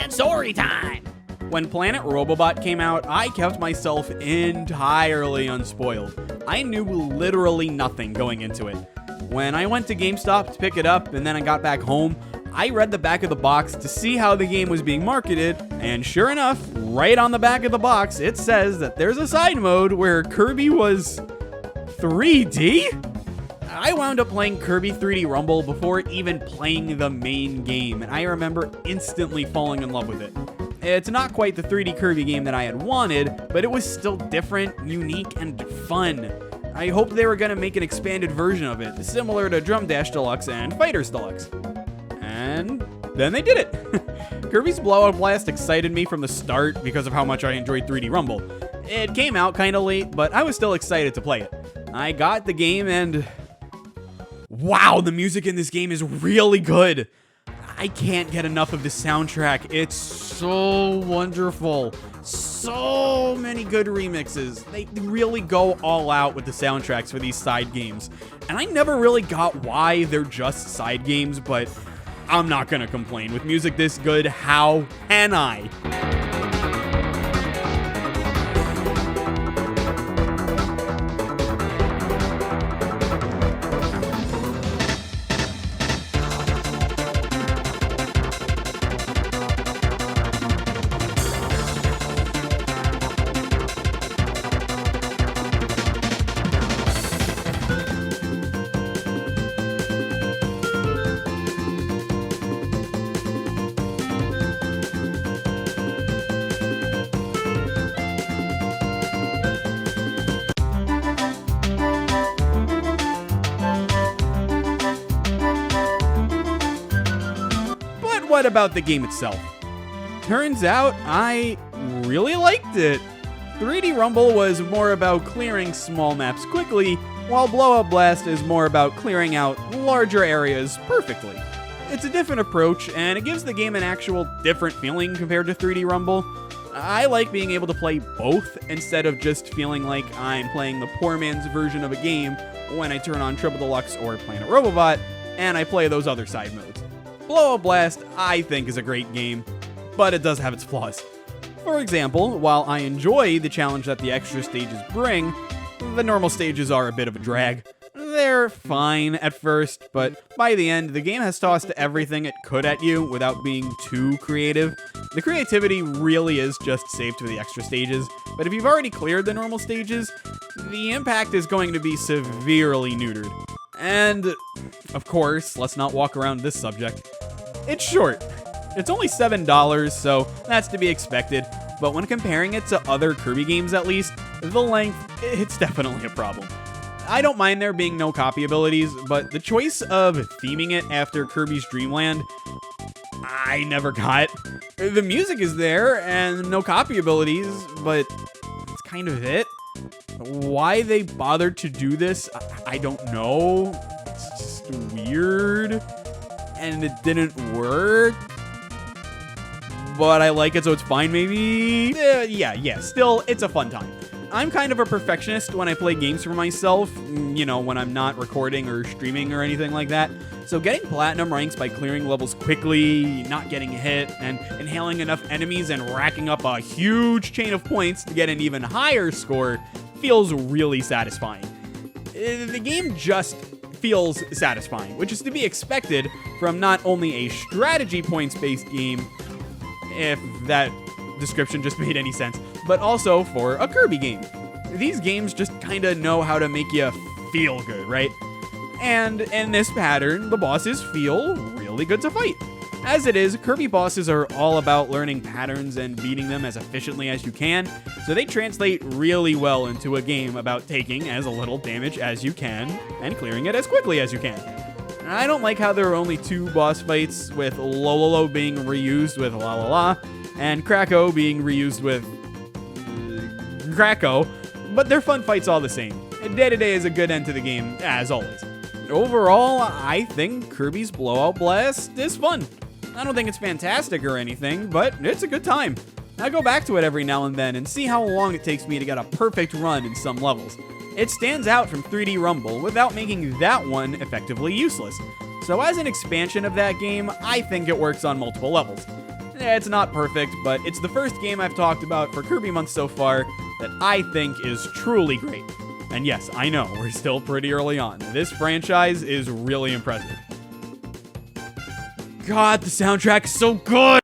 and story time! When Planet Robobot came out, I kept myself entirely unspoiled. I knew literally nothing going into it. When I went to GameStop to pick it up and then I got back home, I read the back of the box to see how the game was being marketed, and sure enough, right on the back of the box, it says that there's a side mode where Kirby was 3D? I wound up playing Kirby 3D Rumble before even playing the main game, and I remember instantly falling in love with it. It's not quite the 3D Kirby game that I had wanted, but it was still different, unique, and fun. I hoped they were going to make an expanded version of it, similar to Drum Dash Deluxe and Fighters Deluxe. And then they did it. Kirby's Blowout Blast excited me from the start because of how much I enjoyed 3D Rumble. It came out kind of late, but I was still excited to play it. I got the game and... wow, the music in this game is really good. I can't get enough of the soundtrack. It's so wonderful. So many good remixes. They really go all out with the soundtracks for these side games. And I never really got why they're just side games, but I'm not gonna complain. With music this good, how can I? What about the game itself? Turns out I really liked it. 3D Rumble was more about clearing small maps quickly, while Blowout Blast is more about clearing out larger areas perfectly. It's a different approach, and it gives the game an actual different feeling compared to 3D Rumble. I like being able to play both instead of just feeling like I'm playing the poor man's version of a game when I turn on Triple Deluxe or Planet Robobot, and I play those other side modes. Blowout Blast, I think, is a great game, but it does have its flaws. For example, while I enjoy the challenge that the extra stages bring, the normal stages are a bit of a drag. They're fine at first, but by the end, the game has tossed everything it could at you without being too creative. The creativity really is just saved for the extra stages, but if you've already cleared the normal stages, the impact is going to be severely neutered. And, of course, let's not walk around this subject. It's short. It's only $7, so that's to be expected, but when comparing it to other Kirby games at least, the length, it's definitely a problem. I don't mind there being no copy abilities, but the choice of theming it after Kirby's Dream Land, I never got. The music is there, and no copy abilities, but that's kind of it. Why they bothered to do this, I don't know. It's just weird. And it didn't work. But I like it, so it's fine, maybe? Yeah, still, it's a fun time. I'm kind of a perfectionist when I play games for myself, when I'm not recording or streaming or anything like that. So getting platinum ranks by clearing levels quickly, not getting hit, and inhaling enough enemies and racking up a huge chain of points to get an even higher score feels really satisfying. The game just feels satisfying, which is to be expected from not only a strategy points-based game, if that description just made any sense, but also for a Kirby game. These games just kinda know how to make you feel good, right? And in this pattern, the bosses feel really good to fight. As it is, Kirby bosses are all about learning patterns and beating them as efficiently as you can, so they translate really well into a game about taking as little damage as you can and clearing it as quickly as you can. I don't like how there are only 2 boss fights, with Lololo being reused with La La La, and Kracko being reused with Kracko, but they're fun fights all the same. Day-to-day is a good end to the game, as always. Overall, I think Kirby's Blowout Blast is fun. I don't think it's fantastic or anything, but it's a good time. I go back to it every now and then and see how long it takes me to get a perfect run in some levels. It stands out from 3D Rumble without making that one effectively useless. So as an expansion of that game, I think it works on multiple levels. It's not perfect, but it's the first game I've talked about for Kirby Month so far that I think is truly great. And yes, I know, we're still pretty early on. This franchise is really impressive. God, the soundtrack is so good!